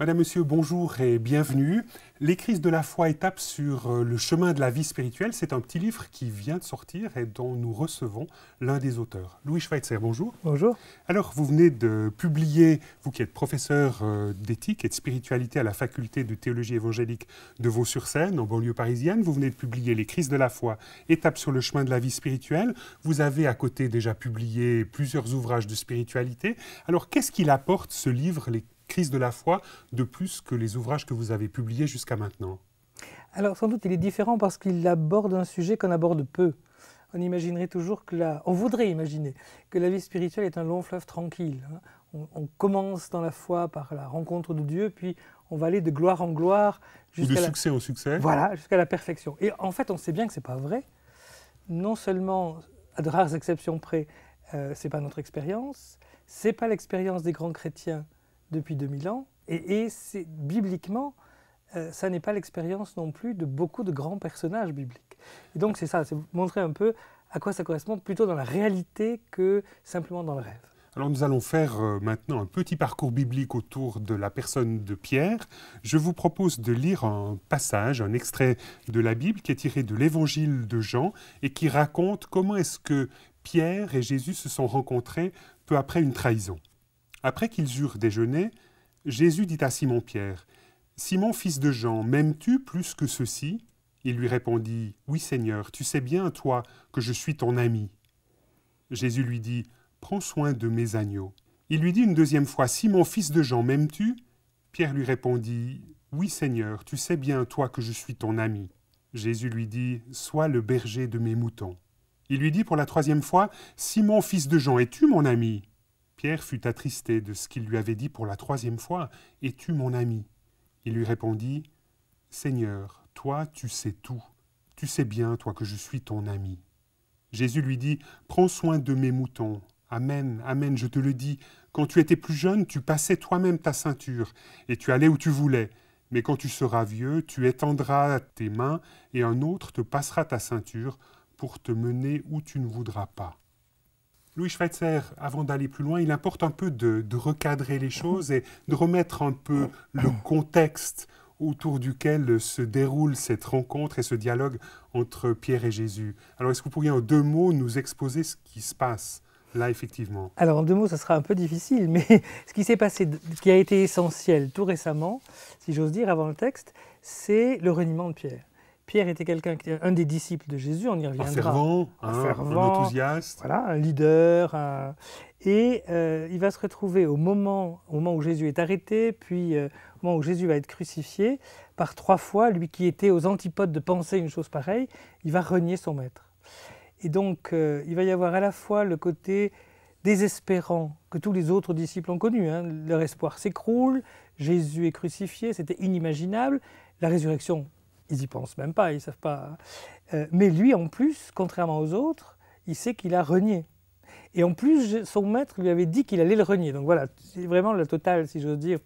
Madame, Monsieur, bonjour et bienvenue. Les crises de la foi, étape sur le chemin de la vie spirituelle, c'est un petit livre qui vient de sortir et dont nous recevons l'un des auteurs. Louis Schweitzer, bonjour. Bonjour. Alors, vous venez de publier, vous qui êtes professeur d'éthique et de spiritualité à la faculté de théologie évangélique de Vaux-sur-Seine, en banlieue parisienne, vous venez de publier Les crises de la foi, étape sur le chemin de la vie spirituelle. Vous avez à côté déjà publié plusieurs ouvrages de spiritualité. Alors, qu'est-ce qu'il apporte ce livre, Les crises de la foi, de plus que les ouvrages que vous avez publiés jusqu'à maintenant? Alors sans doute il est différent parce qu'il aborde un sujet qu'on aborde peu. On imaginerait toujours on voudrait imaginer que la vie spirituelle est un long fleuve tranquille. On commence dans la foi par la rencontre de Dieu, puis on va aller de gloire en gloire jusqu'à succès en succès. Voilà, jusqu'à la perfection. Et en fait, on sait bien que ce n'est pas vrai. Non seulement, à de rares exceptions près, ce n'est pas notre expérience, ce n'est pas l'expérience des grands chrétiens depuis 2000 ans, et bibliquement, ça n'est pas l'expérience non plus de beaucoup de grands personnages bibliques. Et donc c'est ça, c'est montrer un peu à quoi ça correspond, plutôt dans la réalité que simplement dans le rêve. Alors nous allons faire maintenant un petit parcours biblique autour de la personne de Pierre. Je vous propose de lire un passage, un extrait de la Bible qui est tiré de l'évangile de Jean et qui raconte comment est-ce que Pierre et Jésus se sont rencontrés peu après une trahison. Après qu'ils eurent déjeuné, Jésus dit à Simon-Pierre, « Simon, fils de Jean, m'aimes-tu plus que ceux-ci » Il lui répondit, « Oui, Seigneur, tu sais bien, toi, que je suis ton ami. » Jésus lui dit, « Prends soin de mes agneaux. » Il lui dit une deuxième fois, « Simon, fils de Jean, m'aimes-tu » Pierre lui répondit, « Oui, Seigneur, tu sais bien, toi, que je suis ton ami. » Jésus lui dit, « Sois le berger de mes moutons. » Il lui dit pour la troisième fois, « Simon, fils de Jean, es-tu mon ami » Pierre fut attristé de ce qu'il lui avait dit pour la troisième fois, « Es-tu mon ami » Il lui répondit, « Seigneur, toi tu sais tout, tu sais bien, toi, que je suis ton ami. » Jésus lui dit, « Prends soin de mes moutons. Amen, amen, je te le dis, quand tu étais plus jeune, tu passais toi-même ta ceinture, et tu allais où tu voulais. Mais quand tu seras vieux, tu étendras tes mains, et un autre te passera ta ceinture pour te mener où tu ne voudras pas. » Louis Schweitzer, avant d'aller plus loin, il importe un peu de recadrer les choses et de remettre un peu le contexte autour duquel se déroule cette rencontre et ce dialogue entre Pierre et Jésus. Alors, est-ce que vous pourriez en deux mots nous exposer ce qui se passe là, effectivement? Alors, en deux mots, ça sera un peu difficile, mais ce qui s'est passé, ce qui a été essentiel tout récemment, si j'ose dire, avant le texte, c'est le reniement de Pierre. Pierre était quelqu'un qui était un des disciples de Jésus, on y reviendra. Un fervent, un enthousiaste. Voilà, un leader. Et il va se retrouver au moment où Jésus est arrêté, puis au moment où Jésus va être crucifié, par trois fois, lui qui était aux antipodes de penser une chose pareille, il va renier son maître. Et donc, il va y avoir à la fois le côté désespérant que tous les autres disciples ont connu. Leur espoir s'écroule, Jésus est crucifié, c'était inimaginable. La résurrection, ils n'y pensent même pas, ils ne savent pas. Mais lui, en plus, contrairement aux autres, il sait qu'il a renié. Et en plus, son maître lui avait dit qu'il allait le renier. Donc voilà, c'est vraiment le total, si j'ose dire,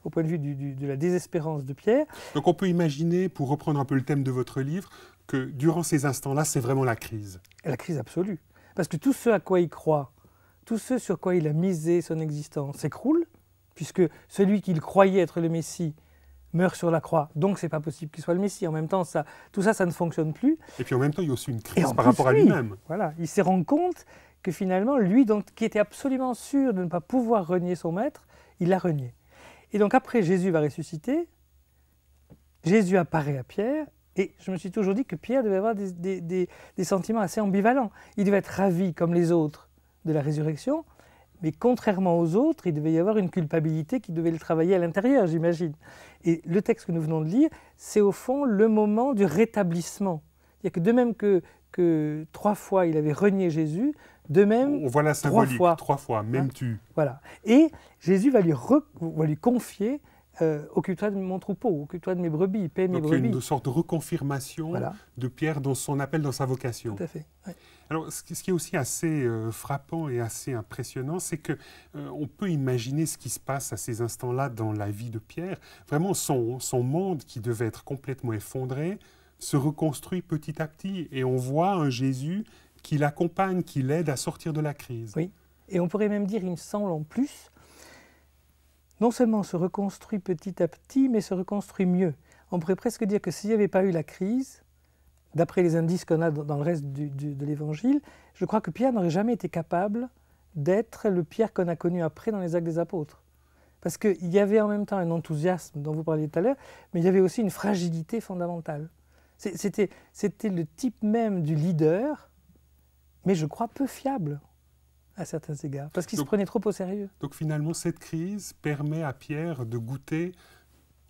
au point de vue de la désespérance de Pierre. Donc on peut imaginer, pour reprendre un peu le thème de votre livre, que durant ces instants-là, c'est vraiment la crise. La crise absolue. Parce que tout ce à quoi il croit, tout ce sur quoi il a misé son existence s'écroule, puisque celui qu'il croyait être le Messie meurt sur la croix, donc c'est pas possible qu'il soit le Messie. En même temps, tout ça, ça ne fonctionne plus. Et puis en même temps, il y a aussi une crise par rapport à lui-même. Voilà, il s'est rendu compte que finalement, lui, qui était absolument sûr de ne pas pouvoir renier son maître, il l'a renié. Et donc après, Jésus va ressusciter, Jésus apparaît à Pierre, et je me suis toujours dit que Pierre devait avoir des sentiments assez ambivalents. Il devait être ravi, comme les autres, de la résurrection, mais contrairement aux autres, il devait y avoir une culpabilité qui devait le travailler à l'intérieur, j'imagine. Et le texte que nous venons de lire, c'est au fond le moment du rétablissement. Il y a que de même que trois fois il avait renié Jésus, de même on voit la symbolique, trois fois, m'aimes-tu. Voilà. Et Jésus va lui confier occupe-toi de mon troupeau, occupe-toi de mes brebis, paie mes brebis. Donc il y a une sorte de reconfirmation de Pierre dans son appel, dans sa vocation. Tout à fait. Ouais. Alors, ce qui est aussi assez frappant et assez impressionnant, c'est qu'on peut imaginer ce qui se passe à ces instants-là dans la vie de Pierre. Vraiment, son monde qui devait être complètement effondré se reconstruit petit à petit. Et on voit un Jésus qui l'accompagne, qui l'aide à sortir de la crise. Oui, et on pourrait même dire, il me semble en plus, non seulement se reconstruit petit à petit, mais se reconstruit mieux. On pourrait presque dire que s'il n'y avait pas eu la crise, d'après les indices qu'on a dans le reste de l'Évangile, je crois que Pierre n'aurait jamais été capable d'être le Pierre qu'on a connu après dans les Actes des Apôtres. Parce qu'il y avait en même temps un enthousiasme dont vous parliez tout à l'heure, mais il y avait aussi une fragilité fondamentale. C'était le type même du leader, mais je crois peu fiable à certains égards, parce qu'il se prenait trop au sérieux. Donc finalement, cette crise permet à Pierre de goûter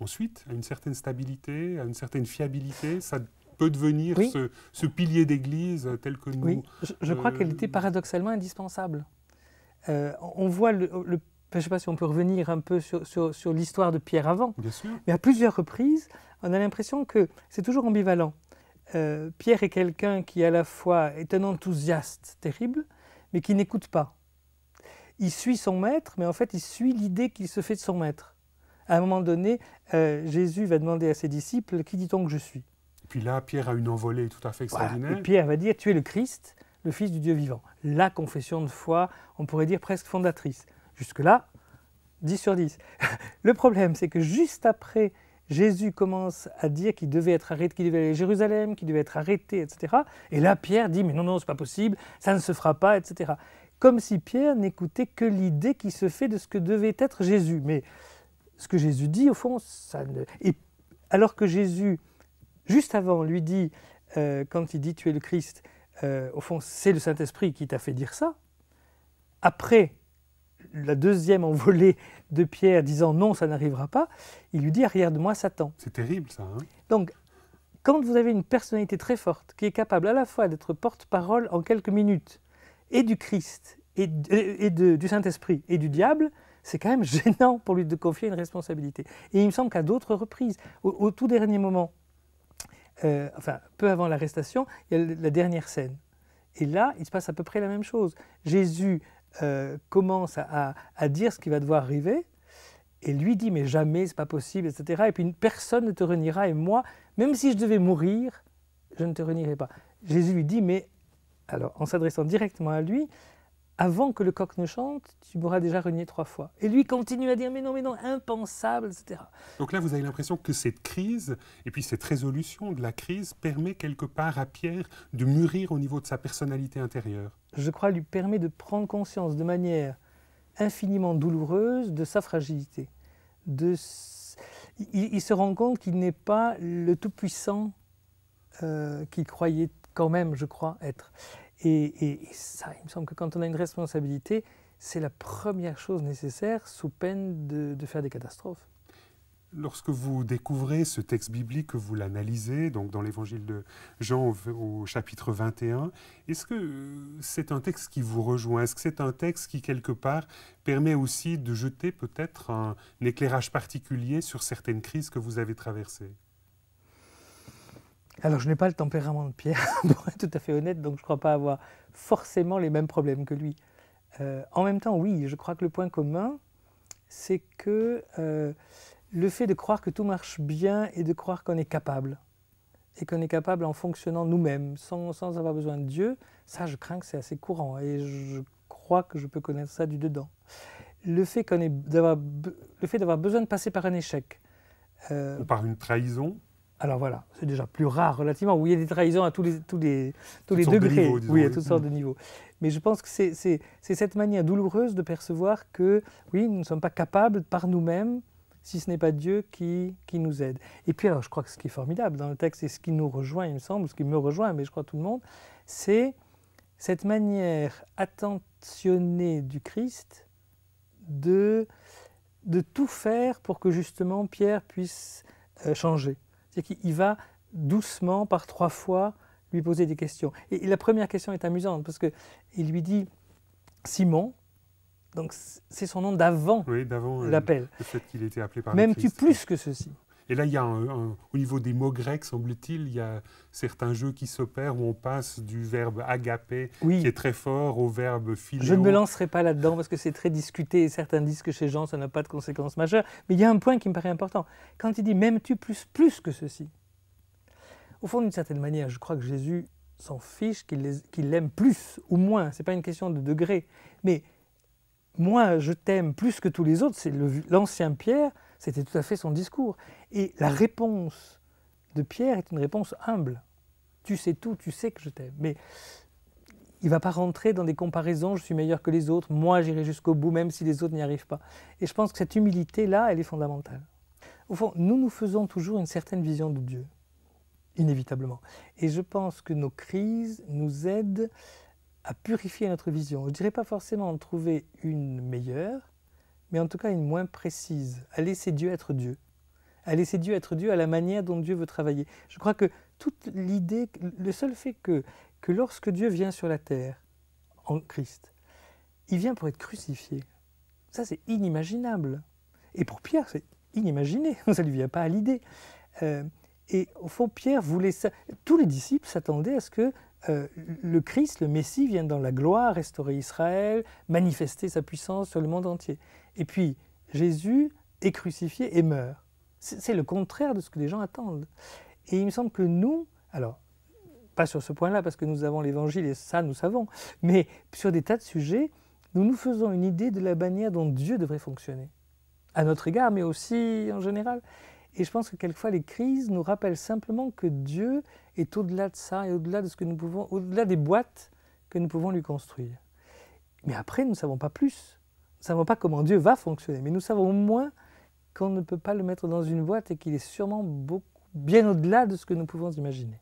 ensuite à une certaine stabilité, à une certaine fiabilité. Ça peut devenir oui. ce pilier d'église tel que nous... Oui, je crois qu'elle était paradoxalement indispensable. On voit je ne sais pas si on peut revenir un peu sur l'histoire de Pierre avant, Bien sûr. mais à plusieurs reprises, on a l'impression que c'est toujours ambivalent. Pierre est quelqu'un qui à la fois est un enthousiaste terrible, mais qui n'écoute pas. Il suit son maître, mais en fait il suit l'idée qu'il se fait de son maître. À un moment donné, Jésus va demander à ses disciples « Qui dit-on que je suis ?» Et puis là, Pierre a une envolée tout à fait extraordinaire. Voilà. Et Pierre va dire « Tu es le Christ, le Fils du Dieu vivant ». La confession de foi, on pourrait dire presque fondatrice. Jusque-là, 10 sur 10. Le problème, c'est que juste après, Jésus commence à dire qu'il devait être arrêté, qu'il devait aller à Jérusalem, qu'il devait être arrêté, etc. Et là, Pierre dit « Mais non, non, c'est pas possible, ça ne se fera pas, etc. » Comme si Pierre n'écoutait que l'idée qui se fait de ce que devait être Jésus. Mais ce que Jésus dit, au fond, ça ne... Et alors que Jésus, juste avant, lui dit, quand il dit « Tu es le Christ », au fond, c'est le Saint-Esprit qui t'a fait dire ça. Après, la deuxième envolée de Pierre disant « Non, ça n'arrivera pas », il lui dit « Arrière de moi, Satan ». C'est terrible, ça. Hein. Donc, quand vous avez une personnalité très forte, qui est capable à la fois d'être porte-parole en quelques minutes, et du Christ, et du Saint-Esprit, et du diable, c'est quand même gênant pour lui de confier une responsabilité. Et il me semble qu'à d'autres reprises, au tout dernier moment, peu avant l'arrestation, il y a la dernière scène. Et là, il se passe à peu près la même chose. Jésus commence à dire ce qui va devoir arriver, et lui dit « mais jamais, c'est pas possible, etc. » Et puis personne ne te reniera, et moi, même si je devais mourir, je ne te renierai pas. Jésus lui dit « mais, alors en s'adressant directement à lui, avant que le coq ne chante, tu m'auras déjà renié 3 fois. » Et lui continue à dire « mais non, impensable, etc. » Donc là, vous avez l'impression que cette crise, et puis cette résolution de la crise, permet quelque part à Pierre de mûrir au niveau de sa personnalité intérieure. Je crois lui permet de prendre conscience de manière infiniment douloureuse de sa fragilité. Il se rend compte qu'il n'est pas le tout-puissant qu'il croyait quand même, je crois, être. Et ça, il me semble que quand on a une responsabilité, c'est la première chose nécessaire sous peine de faire des catastrophes. Lorsque vous découvrez ce texte biblique, que vous l'analysez, donc dans l'évangile de Jean au chapitre 21, est-ce que c'est un texte qui vous rejoint? Est-ce que c'est un texte qui, quelque part, permet aussi de jeter peut-être un éclairage particulier sur certaines crises que vous avez traversées? Alors, je n'ai pas le tempérament de Pierre, pour être tout à fait honnête, donc je ne crois pas avoir forcément les mêmes problèmes que lui. En même temps, oui, je crois que le point commun, c'est que le fait de croire que tout marche bien et de croire qu'on est capable, et qu'on est capable en fonctionnant nous-mêmes, sans avoir besoin de Dieu, ça, je crains que c'est assez courant, et je crois que je peux connaître ça du dedans. Le fait d'avoir besoin de passer par un échec. Ou par une trahison? Alors voilà, c'est déjà plus rare relativement, où il y a des trahisons à tous les degrés, niveaux, disons, oui, à toutes sortes de niveaux. Mais je pense que c'est cette manière douloureuse de percevoir que, oui, nous ne sommes pas capables par nous-mêmes, si ce n'est pas Dieu qui nous aide. Et puis alors, je crois que ce qui est formidable dans le texte, et ce qui nous rejoint, il me semble, ce qui me rejoint, mais je crois tout le monde, c'est cette manière attentionnée du Christ de tout faire pour que justement Pierre puisse changer. C'est-à-dire qu'il va doucement, par 3 fois, lui poser des questions. Et la première question est amusante, parce qu'il lui dit « Simon », donc c'est son nom d'avant l'appel. Le fait qu'il était appelé par M'aimes-tu plus que ceci? Et là, il y a au niveau des mots grecs, semble-t-il, il y a certains jeux qui s'opèrent où on passe du verbe agapé, oui. qui est très fort, au verbe philéo. Je ne me lancerai pas là-dedans parce que c'est très discuté et certains disent que chez Jean, ça n'a pas de conséquences majeures. Mais il y a un point qui me paraît important. Quand il dit « m'aimes-tu plus que ceci ?» Au fond, d'une certaine manière, je crois que Jésus s'en fiche qu'il l'aime plus ou moins. Ce n'est pas une question de degré. Mais moi, je t'aime plus que tous les autres, c'est l'ancien Pierre, c'était tout à fait son discours. Et la réponse de Pierre est une réponse humble. Tu sais tout, tu sais que je t'aime. Mais il ne va pas rentrer dans des comparaisons, je suis meilleur que les autres, moi j'irai jusqu'au bout, même si les autres n'y arrivent pas. Et je pense que cette humilité-là, elle est fondamentale. Au fond, nous faisons toujours une certaine vision de Dieu, inévitablement. Et je pense que nos crises nous aident à purifier notre vision. Je ne dirais pas forcément en trouver une meilleure, mais en tout cas une moins précise, à laisser Dieu être Dieu. À laisser Dieu être Dieu à la manière dont Dieu veut travailler. Je crois que toute l'idée, le seul fait que lorsque Dieu vient sur la terre, en Christ, il vient pour être crucifié. Ça, c'est inimaginable. Et pour Pierre, c'est inimaginé. Ça ne lui vient pas à l'idée. Et au fond, Pierre voulait ça. Tous les disciples s'attendaient à ce que le Christ, le Messie, vienne dans la gloire, restaurer Israël, manifester sa puissance sur le monde entier. Et puis, Jésus est crucifié et meurt. C'est le contraire de ce que les gens attendent. Et il me semble que nous, alors, pas sur ce point-là, parce que nous avons l'Évangile et ça, nous savons, mais sur des tas de sujets, nous nous faisons une idée de la manière dont Dieu devrait fonctionner, à notre égard, mais aussi en général. Et je pense que quelquefois, les crises nous rappellent simplement que Dieu est au-delà de ça et au-delà de ce que nous pouvons, au-delà des boîtes que nous pouvons lui construire. Mais après, nous ne savons pas plus. Nous ne savons pas comment Dieu va fonctionner, mais nous savons au moins qu'on ne peut pas le mettre dans une boîte et qu'il est sûrement bien au-delà de ce que nous pouvons imaginer.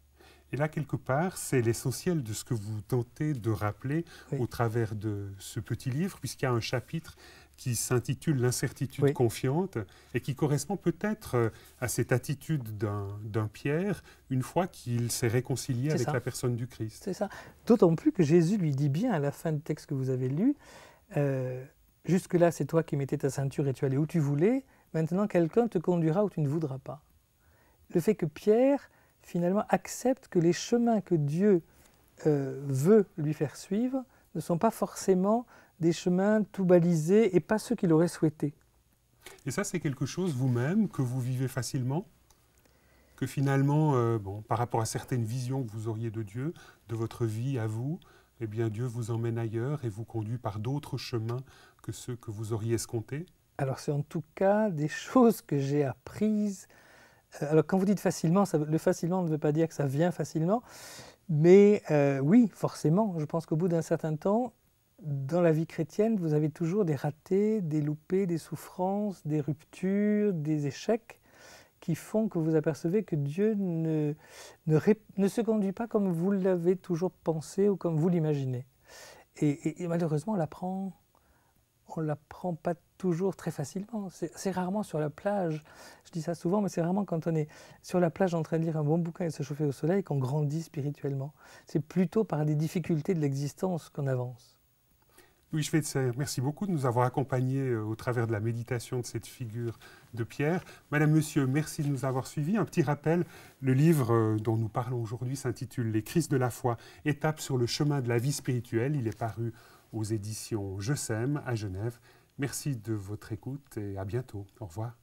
Et là, quelque part, c'est l'essentiel de ce que vous tentez de rappeler au travers de ce petit livre, puisqu'il y a un chapitre qui s'intitule « L'incertitude confiante » et qui correspond peut-être à cette attitude d'un Pierre une fois qu'il s'est réconcilié avec la personne du Christ. C'est ça. D'autant plus que Jésus lui dit bien à la fin du texte que vous avez lu, jusque-là, c'est toi qui mettais ta ceinture et tu allais où tu voulais, maintenant quelqu'un te conduira où tu ne voudras pas. Le fait que Pierre, finalement, accepte que les chemins que Dieu veut lui faire suivre ne sont pas forcément des chemins tout balisés et pas ceux qu'il aurait souhaités. Et ça, c'est quelque chose vous-même que vous vivez facilement? Que finalement, par rapport à certaines visions que vous auriez de Dieu, de votre vie à vous, eh bien Dieu vous emmène ailleurs et vous conduit par d'autres chemins que ceux que vous auriez escomptés? Alors c'est en tout cas des choses que j'ai apprises. Alors quand vous dites facilement, le facilement ne veut pas dire que ça vient facilement, mais oui, forcément, je pense qu'au bout d'un certain temps, dans la vie chrétienne, vous avez toujours des ratés, des loupés, des souffrances, des ruptures, des échecs qui font que vous apercevez que Dieu ne se conduit pas comme vous l'avez toujours pensé ou comme vous l'imaginez. Et malheureusement, on l'apprend pas toujours très facilement. C'est rarement sur la plage, je dis ça souvent, mais c'est vraiment quand on est sur la plage en train de lire un bon bouquin et de se chauffer au soleil qu'on grandit spirituellement. C'est plutôt par des difficultés de l'existence qu'on avance. Louis Schweitzer, merci beaucoup de nous avoir accompagnés au travers de la méditation de cette figure de Pierre. Madame, Monsieur, merci de nous avoir suivis. Un petit rappel, le livre dont nous parlons aujourd'hui s'intitule « Les crises de la foi, étapes sur le chemin de la vie spirituelle ». Il est paru aux éditions Je Sème à Genève. Merci de votre écoute et à bientôt. Au revoir.